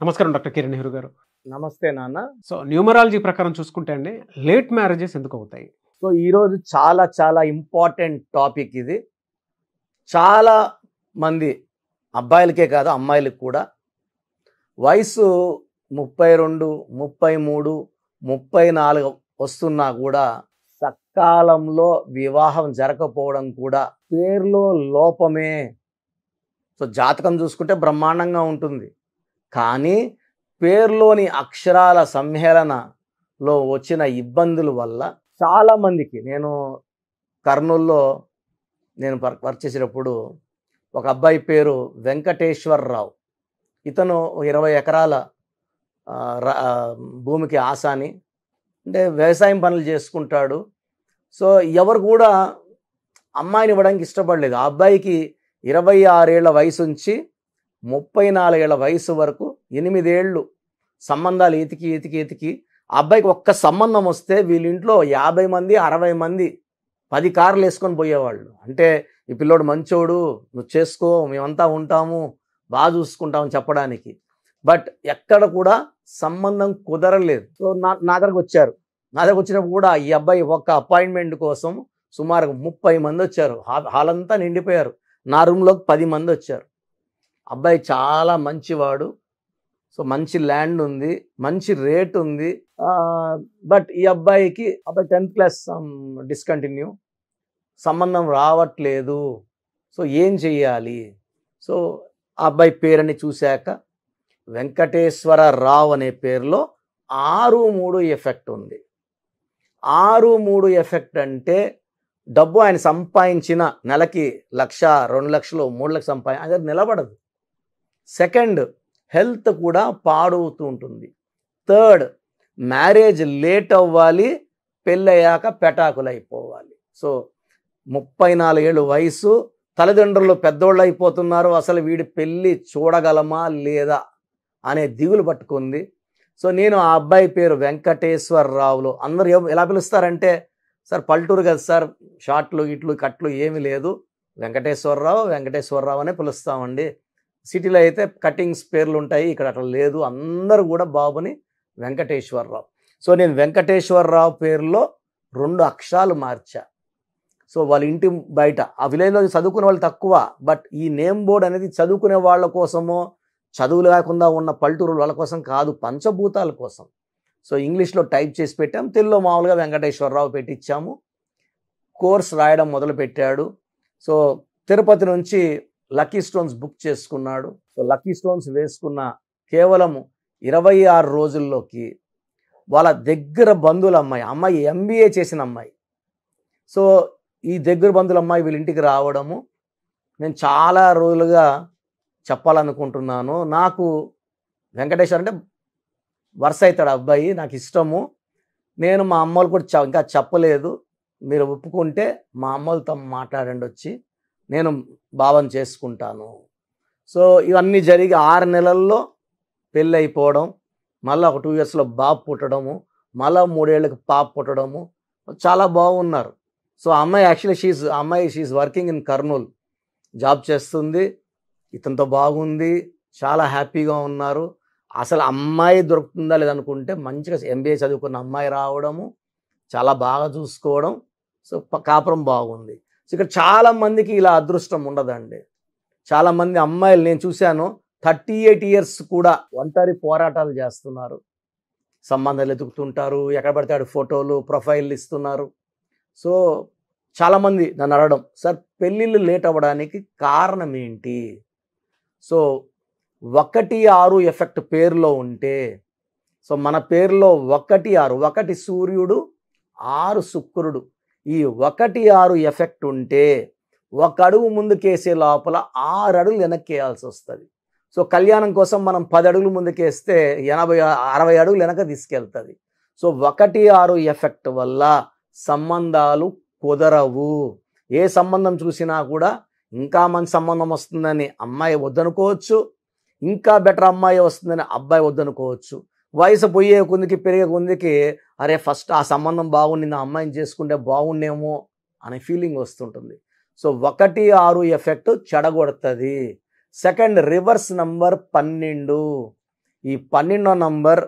నమస్కారం డాక్టర్ కిరణ్ నెహ్రూ గారు. నమస్తే నాన్న. సో న్యూమరాలజీ ప్రకారం చూసుకుంటే అండి లేట్ మ్యారేజెస్ ఎందుకు అవుతాయి? సో ఈరోజు చాలా చాలా ఇంపార్టెంట్ టాపిక్ ఇది. చాలా మంది అబ్బాయిలకే కాదు అమ్మాయిలకు కూడా వయసు 32, 33, 34 వస్తున్నా కూడా సకాలంలో వివాహం జరగకపోవడం కూడా పేరులో లోపమే. సో జాతకం చూసుకుంటే బ్రహ్మాండంగా ఉంటుంది, కానీ పేరులోని అక్షరాల సమ్మేళనలో వచ్చిన ఇబ్బందుల వల్ల చాలామందికి కర్నూల్లో వర్క్ చేసేటప్పుడు ఒక అబ్బాయి పేరు వెంకటేశ్వరరావు. ఇతను 20 ఎకరాల భూమికి ఆసాని, అంటే వ్యవసాయం పనులు చేసుకుంటాడు. సో ఎవరు కూడా అమ్మాయిని ఇవ్వడానికి ఇష్టపడలేదు. ఆ అబ్బాయికి 26 ఏళ్ల వయసు నుంచి 34 ఏళ్ల వయసు వరకు 8 ఏళ్ళు సంబంధాలు ఎతికి ఆ అబ్బాయికి ఒక్క సంబంధం వస్తే వీళ్ళింట్లో 50 మంది 60 మంది 10 కార్లు వేసుకొని పోయేవాళ్ళు. అంటే ఈ పిల్లోడు మంచోడు, నువ్వు చేసుకో, మేమంతా ఉంటాము, బాగా చూసుకుంటామని చెప్పడానికి. బట్ ఎక్కడ కూడా సంబంధం కుదరలేదు. సో నా దగ్గరకు వచ్చారు. నా దగ్గరకు వచ్చినప్పుడు కూడా ఈ అబ్బాయి ఒక్క అపాయింట్మెంట్ కోసం సుమారు 30 మంది వచ్చారు. హాల్ అంతా నిండిపోయారు. నా రూమ్లోకి 10 మంది వచ్చారు. అబ్బాయి చాలా మంచివాడు. సో మంచి ల్యాండ్ ఉంది, మంచి రేట్ ఉంది. బట్ ఈ అబ్బాయి 10th క్లాస్ డిస్కంటిన్యూ, సంబంధం రావట్లేదు. సో ఏం చెయ్యాలి? సో ఆ అబ్బాయి పేరుని చూశాక వెంకటేశ్వరరావు అనే పేరులో 6-3 ఎఫెక్ట్ ఉంది. 6-3 ఎఫెక్ట్ అంటే డబ్బు ఆయన సంపాదించిన నెలకి 1,00,000, 2,00,000, 3,00,000 అది నిలబడదు. సెకండ్, హెల్త్ కూడా పాడవుతూ ఉంటుంది. థర్డ్, మ్యారేజ్ లేట్ అవ్వాలి, పెళ్ళయ్యాక పెటాకులు అయిపోవాలి. సో 34 ఏళ్ళు వయసు, తల్లిదండ్రులు పెద్దోళ్ళు అయిపోతున్నారు, అసలు వీడి పెళ్ళి చూడగలమా లేదా అనే దిగులు పట్టుకుంది. సో నేను ఆ అబ్బాయి పేరు వెంకటేశ్వరరావులో అందరూ ఎలా పిలుస్తారంటే, సార్ పల్లెటూరు కదా సార్, షార్ట్లు ఇట్లు కట్లు ఏమీ లేదు, వెంకటేశ్వరరావు అనే పిలుస్తామండి. సిటీలో అయితే కటింగ్స్ పేర్లు ఉంటాయి, ఇక్కడ అట్లా లేదు, అందరూ కూడా బాబుని వెంకటేశ్వరరావు. సో నేను వెంకటేశ్వరరావు పేరులో 2 అక్షరాలు మార్చా. సో వాళ్ళ ఇంటి బయట ఆ విలేజ్లో చదువుకునే వాళ్ళు తక్కువ, బట్ ఈ నేమ్ బోర్డ్ అనేది చదువుకునే వాళ్ళ కోసమో, చదువు లేకుండా ఉన్న పల్లెటూరు వాళ్ళ కోసం కాదు, పంచభూతాల కోసం. సో ఇంగ్లీష్లో టైప్ చేసి పెట్టాం, తెలుగులో మామూలుగా వెంకటేశ్వరరావు పెట్టించాము. కోర్స్ రాయడం మొదలుపెట్టాడు. సో తిరుపతి నుంచి లక్కీ స్టోన్స్ బుక్ చేసుకున్నాడు. సో లక్కీ స్టోన్స్ వేసుకున్న కేవలం 26 రోజుల్లోకి వాళ్ళ దగ్గర బంధువుల అమ్మాయి MBA చేసిన అమ్మాయి, సో ఈ దగ్గర బంధువుల అమ్మాయి వీళ్ళ ఇంటికి రావడము నేను చాలా రోజులుగా చెప్పాలనుకుంటున్నాను. నాకు వెంకటేశ్వర అంటే వరుస అవుతాడు అబ్బాయి, నాకు ఇష్టము. నేను మా అమ్మలు కూడా ఇంకా చెప్పలేదు, మీరు ఒప్పుకుంటే మా అమ్మలతో మాట్లాడండి వచ్చి, నేను భావం చేసుకుంటాను. సో ఇవన్నీ జరిగి 6 నెలల్లో పెళ్ళి అయిపోవడం, మళ్ళీ ఒక 2 ఇయర్స్లో బాబు పుట్టడము, మళ్ళీ 3 ఏళ్ళకి పాప పుట్టడము, చాలా బాగున్నారు. సో అమ్మాయి actually she working in Kurnool, job చేస్తుంది, ఇతనితో బాగుంది, చాలా హ్యాపీగా ఉన్నారు. అసలు అమ్మాయి దొరుకుతుందా లేదనుకుంటే మంచిగా MBA చదువుకున్న అమ్మాయి రావడము, చాలా బాగా చూసుకోవడం, సో కాపురం బాగుంది. సో ఇక్కడ చాలామందికి ఇలా అదృష్టం ఉండదండి. చాలామంది అమ్మాయిలు నేను చూశాను 38 ఇయర్స్ కూడా ఒంటరి పోరాటాలు చేస్తున్నారు, సంబంధాలు ఎదుగుతుంటారు, ఎక్కడ పడితే ఆడ ఫోటోలు ప్రొఫైల్ ఇస్తున్నారు. సో చాలామంది నన్ను అడగడం, సార్ పెళ్ళిళ్ళు లేట్ అవ్వడానికి కారణం ఏంటి? సో 1-6 ఎఫెక్ట్ పేరులో ఉంటే, సో మన పేరులో 1-6, 1 సూర్యుడు, 6 శుక్రుడు, ఈ 1-6 ఎఫెక్ట్ ఉంటే 1 అడుగు ముందుకేసే లోపల 6 అడుగులు వెనక్కి వేయాల్సి వస్తుంది. సో కళ్యాణం కోసం మనం 10 అడుగులు ముందుకేస్తే 80-60 అడుగులు వెనక తీసుకెళ్తుంది. సో 1-6 ఎఫెక్ట్ వల్ల సంబంధాలు కుదరవు. ఏ సంబంధం చూసినా కూడా ఇంకా మంచి సంబంధం వస్తుందని అమ్మాయి వద్దనుకోవచ్చు, ఇంకా బెటర్ అమ్మాయి వస్తుందని అబ్బాయి వద్దనుకోవచ్చు. వయసు పోయే కొందికి పెరిగే కొందికి అరే ఫస్ట్ ఆ సంబంధం బాగుండి నా అమ్మాయిని చేసుకుంటే బాగుండేమో అనే ఫీలింగ్ వస్తుంటుంది. సో 1-6 ఎఫెక్ట్ చెడగొడుతుంది. సెకండ్ రివర్స్ నంబర్ 12, ఈ 12వ నంబర్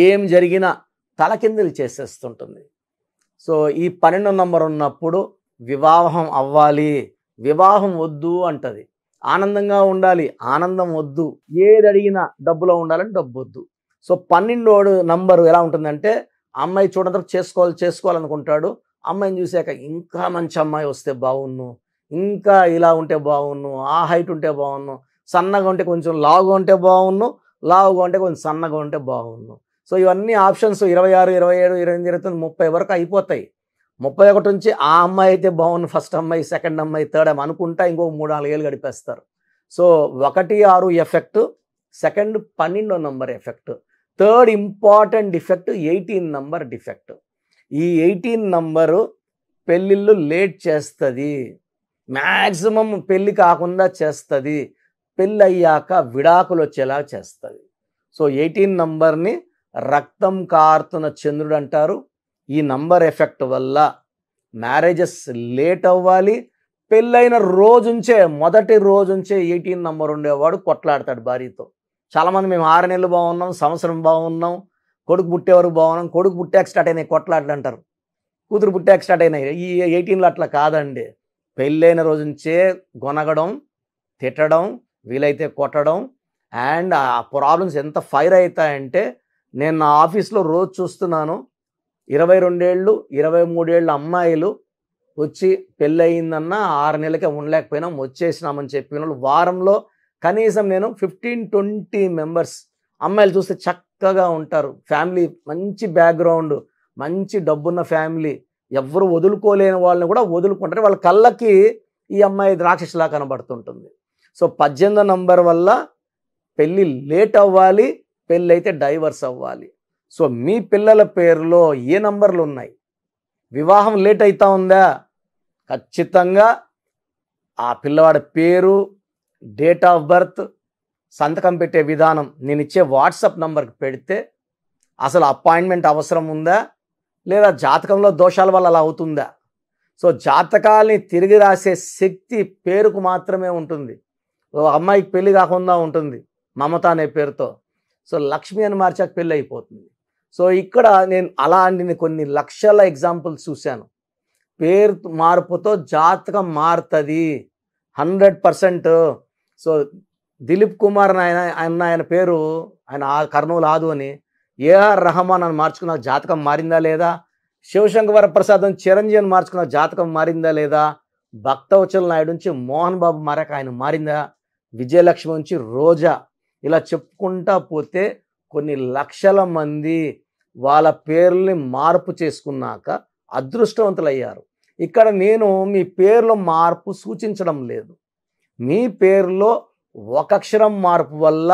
ఏం జరిగినా తలకిందులు చేసేస్తుంటుంది. సో ఈ 12వ నంబర్ ఉన్నప్పుడు వివాహం అవ్వాలి, వివాహం వద్దు అంటది. ఆనందంగా ఉండాలి, ఆనందం వద్దు. ఏది అడిగినా డబ్బులో ఉండాలని డబ్బు వద్దు. సో 12వ నంబరు ఎలా ఉంటుందంటే అమ్మాయి చూడడం చేసుకోవాలనుకుంటాడు. అమ్మాయిని చూశాక ఇంకా మంచి అమ్మాయి వస్తే బాగున్ను, ఇంకా ఇలా ఉంటే బాగున్ను, ఆ హైట్ ఉంటే బాగున్ను, సన్నగా ఉంటే కొంచెం లావుగా ఉంటే బాగున్ను, లావుగా ఉంటే కొంచెం సన్నగా ఉంటే బాగున్ను. సో ఇవన్నీ ఆప్షన్స్ 26, 27, 28, 29, 30 వరకు అయిపోతాయి. 31 నుంచి ఆ అమ్మాయి అయితే బాగుంది, ఫస్ట్ అమ్మాయి, సెకండ్ అమ్మాయి, థర్డ్ అమ్మాయి అనుకుంటా ఇంకో 3-4 ఏళ్ళు గడిపేస్తారు. సో 1, 6 ఎఫెక్ట్, సెకండ్ 12వ number effect, third important defect 18 number defect. ఈ 18 నంబరు పెళ్ళిళ్ళు లేట్ చేస్తుంది, మ్యాక్సిమం పెళ్ళి కాకుండా చేస్తుంది, పెళ్ళి అయ్యాక విడాకులు వచ్చేలా చేస్తుంది. సో 18 నంబర్ని రక్తం కారుతున్న చంద్రుడు అంటారు. ఈ నంబర్ ఎఫెక్ట్ వల్ల మ్యారేజెస్ లేట్ అవ్వాలి. పెళ్ళైన రోజుంచే, మొదటి రోజుంచే 18 నంబర్ ఉండేవాడు కొట్లాడతాడు భార్యతో. చాలామంది మేము 6 నెలలు బాగున్నాం, సంవత్సరం బాగున్నాం, కొడుకు పుట్టేవరకు బాగున్నాం, కొడుకు పుట్టాక స్టార్ట్ అయినాయి కొట్లాటలు అంటారు, కూతురు పుట్టాక స్టార్ట్ అయినాయి. ఈ 18లో అట్లా కాదండి. పెళ్ళైన రోజు నుంచే గొనగడం, తిట్టడం, వీలైతే కొట్టడం. అండ్ ఆ ప్రాబ్లమ్స్ ఎంత ఫైర్ అవుతాయంటే నేను నా ఆఫీస్లో రోజు చూస్తున్నాను. 22 ఏళ్ళు 23 ఏళ్ళ అమ్మాయిలు వచ్చి పెళ్ళయిందన్న 6 నెలలకే ఉండలేకపోయినా వచ్చేసినామని చెప్పిన వాళ్ళు వారంలో కనీసం నేను 15-20 మెంబర్స్ అమ్మాయిలు చూస్తే చక్కగా ఉంటారు. ఫ్యామిలీ మంచి బ్యాక్గ్రౌండ్, మంచి డబ్బున్న ఫ్యామిలీ, ఎవరు వదులుకోలేని వాళ్ళని కూడా వదులుకుంటారు. వాళ్ళ కళ్ళకి ఈ అమ్మాయి రాక్షసులా కనబడుతుంటుంది. సో 18వ నంబర్ వల్ల పెళ్ళి లేట్ అవ్వాలి, పెళ్ళి అయితే డైవర్స్ అవ్వాలి. సో మీ పిల్లల పేరులో ఏ నంబర్లు ఉన్నాయి? వివాహం లేట్ అవుతా ఉందా? ఖచ్చితంగా ఆ పిల్లవాడి పేరు, డేట్ ఆఫ్ బర్త్, సంతకం పెట్టే విధానం నేను ఇచ్చే వాట్సాప్ నంబర్కి పెడితే అసలు అపాయింట్మెంట్ అవసరం ఉందా, లేదా జాతకంలో దోషాల వల్ల అలా అవుతుందా? సో జాతకాల్ని తిరిగి రాసే శక్తి పేరుకు మాత్రమే ఉంటుంది. ఓ అమ్మాయికి పెళ్ళి కాకుండా ఉంటుంది మమత అనే పేరుతో, సో లక్ష్మి అని మార్చాక పెళ్ళి అయిపోతుంది. సో ఇక్కడ నేను అలాంటి కొన్ని లక్షల ఎగ్జాంపుల్స్ చూశాను. పేరు మార్పుతో జాతకం మారుతుంది 100%. సో దిలీప్ కుమార్ ఆయన పేరు, ఆయన కర్నూలు ఆదు అని, ఏఆర్ రెహమాన్ అని మార్చుకున్న జాతకం మారిందా లేదా? శివశంకర్ వరప్రసాద్ చిరంజీవి అని మార్చుకున్న జాతకం మారిందా లేదా? భక్తవచల నాయుడు నుంచి మోహన్ బాబు మారాక ఆయన మారిందా? విజయలక్ష్మి నుంచి రోజా, ఇలా చెప్పుకుంటా పోతే కొన్ని లక్షల మంది వాళ్ళ పేర్లని మార్పు చేసుకున్నాక అదృష్టవంతులయ్యారు. ఇక్కడ నేను మీ పేర్లో మార్పు సూచించడం లేదు. మీ పేరులో ఒక అక్షరం మార్పు వల్ల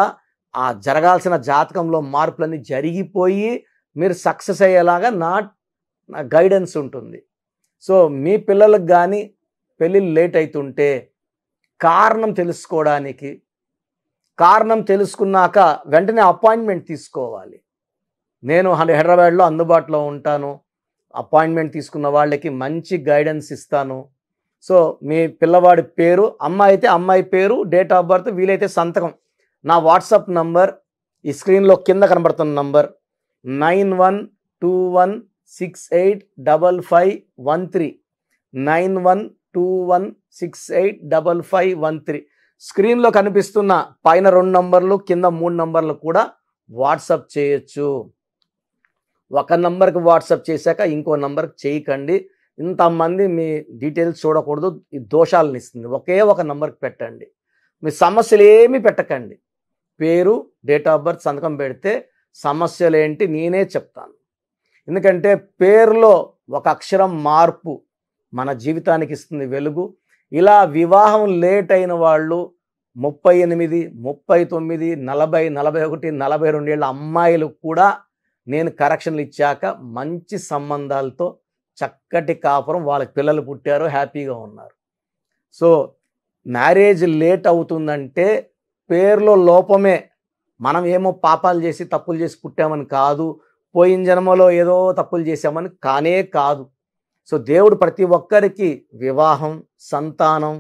ఆ జరగాల్సిన జాతకంలో మార్పులన్నీ జరిగిపోయి మీరు సక్సెస్ అయ్యేలాగా నా గైడెన్స్ ఉంటుంది. సో మీ పిల్లలకు కానీ పెళ్ళిళ్ళు లేట్ అవుతుంటే కారణం తెలుసుకోవడానికి, కారణం తెలుసుకున్నాక వెంటనే అపాయింట్మెంట్ తీసుకోవాలి. నేను హైదరాబాద్లో అందుబాటులో ఉంటాను. అపాయింట్మెంట్ తీసుకున్న వాళ్ళకి మంచి గైడెన్స్ ఇస్తాను. సో మీ పిల్లవాడి పేరు, అమ్మాయి అయితే అమ్మాయి పేరు, డేట్ ఆఫ్ బర్త్, వీలైతే సంతకం. నా వాట్సాప్ నంబర్ ఈ స్క్రీన్లో కింద కనబడుతున్న నంబర్ 9121685513, 9121685513. స్క్రీన్లో కనిపిస్తున్న పైన 2 నంబర్లు, కింద 3 నంబర్లు కూడా వాట్సాప్ చేయొచ్చు. ఒక నంబర్కి వాట్సాప్ చేశాక ఇంకో నంబర్కి చేయకండి. ఇంతమంది మీ డీటెయిల్స్ చూడకూడదు, ఈ దోషాలను ఇస్తుంది. ఒకే ఒక నంబర్కి పెట్టండి. మీ సమస్యలు ఏమీ పెట్టకండి. పేరు, డేట్ ఆఫ్ బర్త్, సంతకం పెడితే సమస్యలు ఏంటి నేనే చెప్తాను. ఎందుకంటే పేరులో ఒక అక్షరం మార్పు మన జీవితానికి ఇస్తుంది వెలుగు. ఇలా వివాహం లేట్ అయిన వాళ్ళు 38, 39, 40, 41, 42 ఏళ్ళ అమ్మాయిలు కూడా నేను కరెక్షన్లు ఇచ్చాక మంచి సంబంధాలతో చక్కటి కాపురం, వాళ్ళకి పిల్లలు పుట్టారు, హ్యాపీగా ఉన్నారు. సో మ్యారేజ్ లేట్ అవుతుందంటే పేరులో లోపమే. మనం ఏమో పాపాలు చేసి తప్పులు చేసి పుట్టామని కాదు, పోయిన జన్మలో ఏదో తప్పులు చేసామని కానే కాదు. సో దేవుడు ప్రతి ఒక్కరికి వివాహం, సంతానం,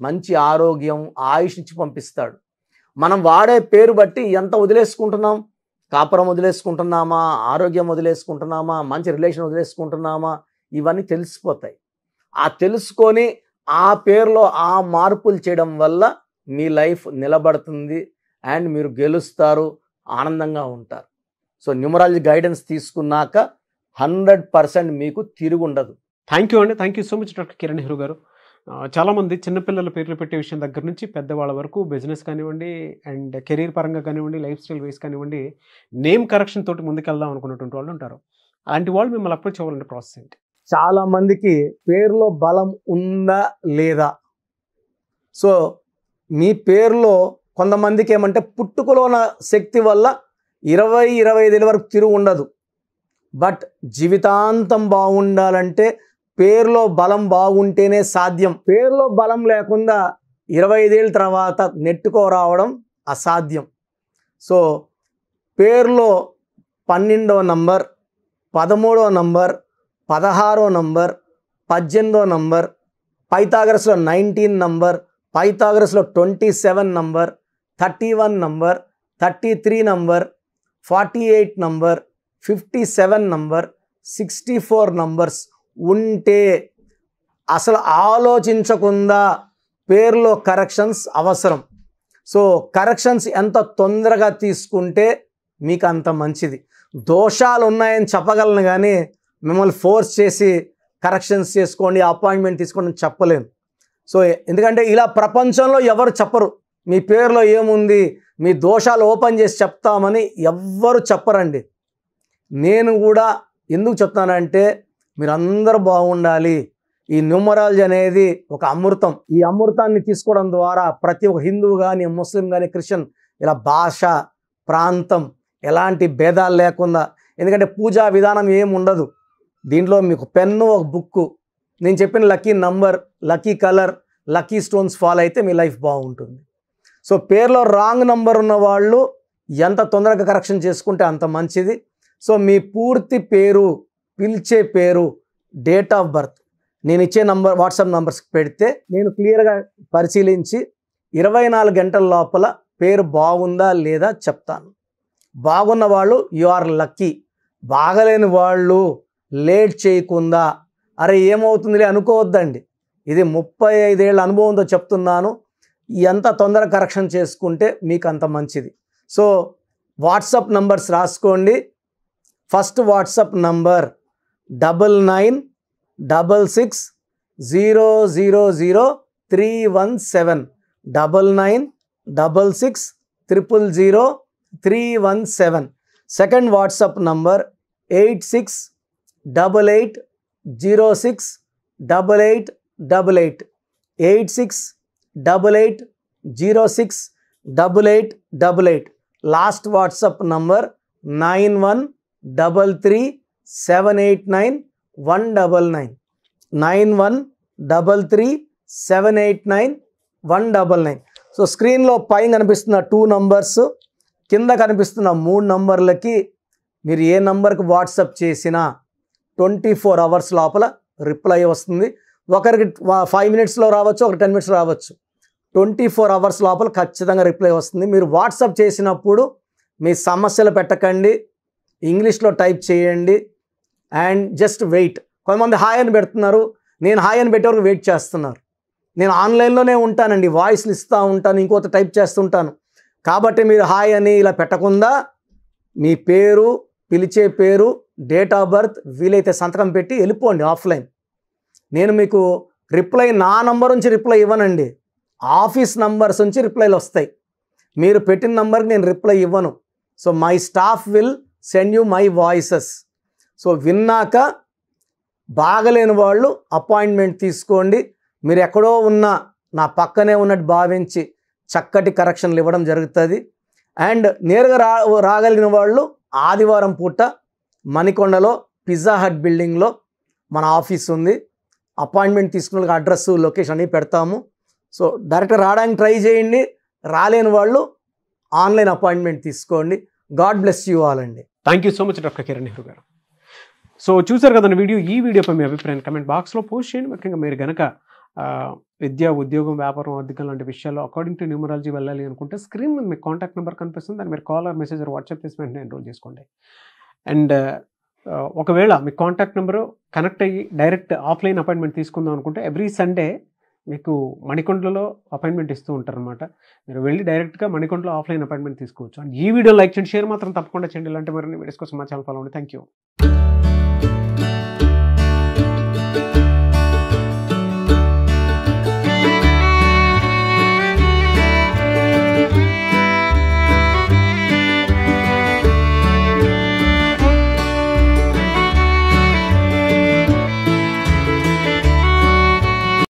మంచి ఆరోగ్యం, ఆయుష్ ఇచ్చి పంపిస్తాడు. మనం వాడే పేరు బట్టి ఎంత వదిలేసుకుంటున్నాం, కాపురం వదిలేసుకుంటున్నామా, ఆరోగ్యం వదిలేసుకుంటున్నామా, మంచి రిలేషన్ వదిలేసుకుంటున్నామా, ఇవన్నీ తెలిసిపోతాయి. ఆ తెలుసుకొని ఆ పేరులో ఆ మార్పులు చేయడం వల్ల మీ లైఫ్ నిలబడుతుంది అండ్ మీరు గెలుస్తారు, ఆనందంగా ఉంటారు. సో న్యూమరాలజీ గైడెన్స్ తీసుకున్నాక 100% మీకు తిరిగి ఉండదు. థ్యాంక్ యూ అండి. Thank you so much doctor Kiran Nehru గారు. చాలామంది చిన్నపిల్లల పేర్లు పెట్టే విషయం దగ్గర నుంచి పెద్దవాళ్ళ వరకు బిజినెస్ కానివ్వండి అండ్ కెరీర్ పరంగా కానివ్వండి, లైఫ్ స్టైల్ వైస్ కానివ్వండి, నేమ్ కరెక్షన్ తోటి ముందుకెళ్దాం అనుకున్నటువంటి వాళ్ళు ఉంటారు. అలాంటి వాళ్ళు మిమ్మల్ని అప్రోచ్ అవ్వాలంటే ప్రాసెస్ ఏంటి? చాలా మందికి పేరులో బలం ఉందా లేదా, సో మీ పేరులో కొంతమందికి ఏమంటే పుట్టుకలో ఉన్న శక్తి వల్ల 20-25 వరకు తిరుగు ఉండదు. బట్ జీవితాంతం బాగుండాలంటే పేరులో బలం బాగుంటేనే సాధ్యం. పేరులో బలం లేకుండా 25 ఏళ్ళ తర్వాత నెట్టుకోరావడం అసాధ్యం. సో పేరులో 12వ నంబర్, 13వ నంబర్, 16వ నంబర్, 18వ నంబర్, పైథాగరస్లో 19 నంబర్, పైథాగరస్లో 27 number, 31 number, 33 number, 48 number, 57 number, 64 numbers ఉంటే అసలు ఆలోచించకుండా పేరులో కరెక్షన్స్ అవసరం. సో కరెక్షన్స్ ఎంత తొందరగా తీసుకుంటే మీకు అంత మంచిది. దోషాలు ఉన్నాయని చెప్పగలను కానీ మిమ్మల్ని ఫోర్స్ చేసి కరెక్షన్స్ చేసుకోండి, అపాయింట్మెంట్ తీసుకోండి అని చెప్పలేను. సో ఎందుకంటే ఇలా ప్రపంచంలో ఎవరు చెప్పరు. మీ పేరులో ఏముంది, మీ దోషాలు ఓపెన్ చేసి చెప్తామని ఎవ్వరు చెప్పరండి. నేను కూడా ఎందుకు చెప్తానంటే మీరందరూ బాగుండాలి. ఈ న్యూమరాలజీ అనేది ఒక అమృతం. ఈ అమృతాన్ని తీసుకోవడం ద్వారా ప్రతి ఒక్క హిందువు కానీ, ముస్లిం కానీ, క్రిస్టియన్ ఇలా భాష, ప్రాంతం ఎలాంటి భేదాలు లేకుండా, ఎందుకంటే పూజా విధానం ఏమి ఉండదు దీంట్లో. మీకు పెన్ను, ఒక బుక్కు, నేను చెప్పిన lucky number, lucky colour, lucky stones follow అయితే మీ లైఫ్ బాగుంటుంది. సో పేరులో రాంగ్ నంబర్ ఉన్న వాళ్ళు ఎంత తొందరగా కరెక్షన్ చేసుకుంటే అంత మంచిది. సో మీ పూర్తి పేరు, పిలిచే పేరు, డేట్ ఆఫ్ బర్త్ నేను ఇచ్చే నంబర్, వాట్సాప్ నంబర్స్కి పెడితే నేను క్లియర్గా పరిశీలించి 24 గంటల లోపల పేరు బాగుందా లేదా చెప్తాను. బాగున్న వాళ్ళు యు ఆర్ లక్కీ. బాగలేని వాళ్ళు లేట్ చేయకుండా అరే ఏమవుతుందిలే అనుకోవద్దండి. ఇది 35 ఏళ్ళ అనుభవంతో చెప్తున్నాను. ఎంత తొందరగా కరెక్షన్ చేసుకుంటే మీకు అంత మంచిది. సో వాట్సాప్ నంబర్స్ రాసుకోండి. First WhatsApp number 9966000317, 9966000317. Second WhatsApp number 8688068888, 8688068888. Last WhatsApp number 9133789199, 9133789199. So స్క్రీన్లో పైన కనిపిస్తున్న 2 నంబర్స్, కింద కనిపిస్తున్న 3 నంబర్లకి మీరు ఏ నంబర్కి వాట్సాప్ చేసినా 24 అవర్స్ లోపల రిప్లై వస్తుంది. ఒకరికి 5 మినిట్స్లో రావచ్చు, ఒక 10 మినిట్స్ రావచ్చు. 24 అవర్స్ లోపల ఖచ్చితంగా రిప్లై వస్తుంది. మీరు వాట్సాప్ చేసినప్పుడు మీ సమస్యలు పెట్టకండి, ఇంగ్లీష్లో టైప్ చేయండి అండ్ జస్ట్ వెయిట్. కొంతమంది హాయ్ అని పెడుతున్నారు, నేను హాయ్ అని పెట్టే వరకు వెయిట్ చేస్తున్నారు. నేను ఆన్లైన్లోనే ఉంటానండి, వాయిస్లు ఇస్తూ ఉంటాను, ఇంకొక టైప్ చేస్తుంటాను. కాబట్టి మీరు హాయ్ అని ఇలా పెట్టకుండా మీ పేరు, పిలిచే పేరు, డేట్ ఆఫ్ బర్త్, వీలైతే సంతకం పెట్టి వెళ్ళిపోండి ఆఫ్లైన్. నేను మీకు రిప్లై నా నంబర్ నుంచి రిప్లై ఇవ్వనండి, ఆఫీస్ నంబర్స్ నుంచి రిప్లైలు వస్తాయి. మీరు పెట్టిన నంబర్కి నేను రిప్లై ఇవ్వను. So my staff will send you my voices. So విన్నాక బాగలేని వాళ్ళు అపాయింట్మెంట్ తీసుకోండి. మీరు ఎక్కడో ఉన్నా నా పక్కనే ఉన్నట్టు భావించి చక్కటి కరెక్షన్లు ఇవ్వడం జరుగుతుంది. అండ్ నేరుగా రాగలిగిన వాళ్ళు ఆదివారం పూట మణికొండలో పిజ్జా హట్ బిల్డింగ్లో మన ఆఫీస్ ఉంది. అపాయింట్మెంట్ తీసుకున్న అడ్రస్, లొకేషన్ అన్నీ పెడతాము. సో డైరెక్ట్గా రావడానికి ట్రై చేయండి. రాలేని వాళ్ళు ఆన్లైన్ అపాయింట్మెంట్ తీసుకోండి. గాడ్ బ్లెస్ యూ ఆల్ అండి. Thank you so much doctor Kiran Nehru గారు. సో చూసారు కదండి వీడియో. ఈ వీడియోపై మీ అభిప్రాయం కమెంట్ బాక్స్లో పోస్ట్ చేయండి. ముఖ్యంగా మీరు కనుక విద్య, ఉద్యోగం, వ్యాపారం, ఆర్థికం లాంటి విషయాల్లో అకార్డింగ్ టు న్యూమరాలజీ వెళ్ళాలి అనుకుంటే స్క్రీన్ మీద మీకు కాంటాక్ట్ నెంబర్ కనిపిస్తుంది. దాన్ని మీరు call or message or WhatsApp చేసి వెంటనే ఎన్రోల్ చేసుకోండి. అండ్ ఒకవేళ మీ కాంటాక్ట్ నెంబరు కనెక్ట్ అయ్యి డైరెక్ట్ ఆఫ్లైన్ అపాయింట్మెంట్ తీసుకుందాం అనుకుంటే ఎవ్రీ సండే మీకు మణికొండలో అపాయింట్మెంట్ ఇస్తూ ఉంటారనమాట. మీరు వెళ్ళి డైరెక్ట్గా మణికొండలో ఆఫ్లైన్ అపాయింట్మెంట్ తీసుకోవచ్చు. అండ్ ఈ వీడియో లైక్ చేయండి, షేర్ మాత్రం తప్పకుండా చేయండి. ఇలాంటి మరిన్ని వీడియోస్ కోసం మా ఛానల్ ఫాలో అవ్వండి. Thank you.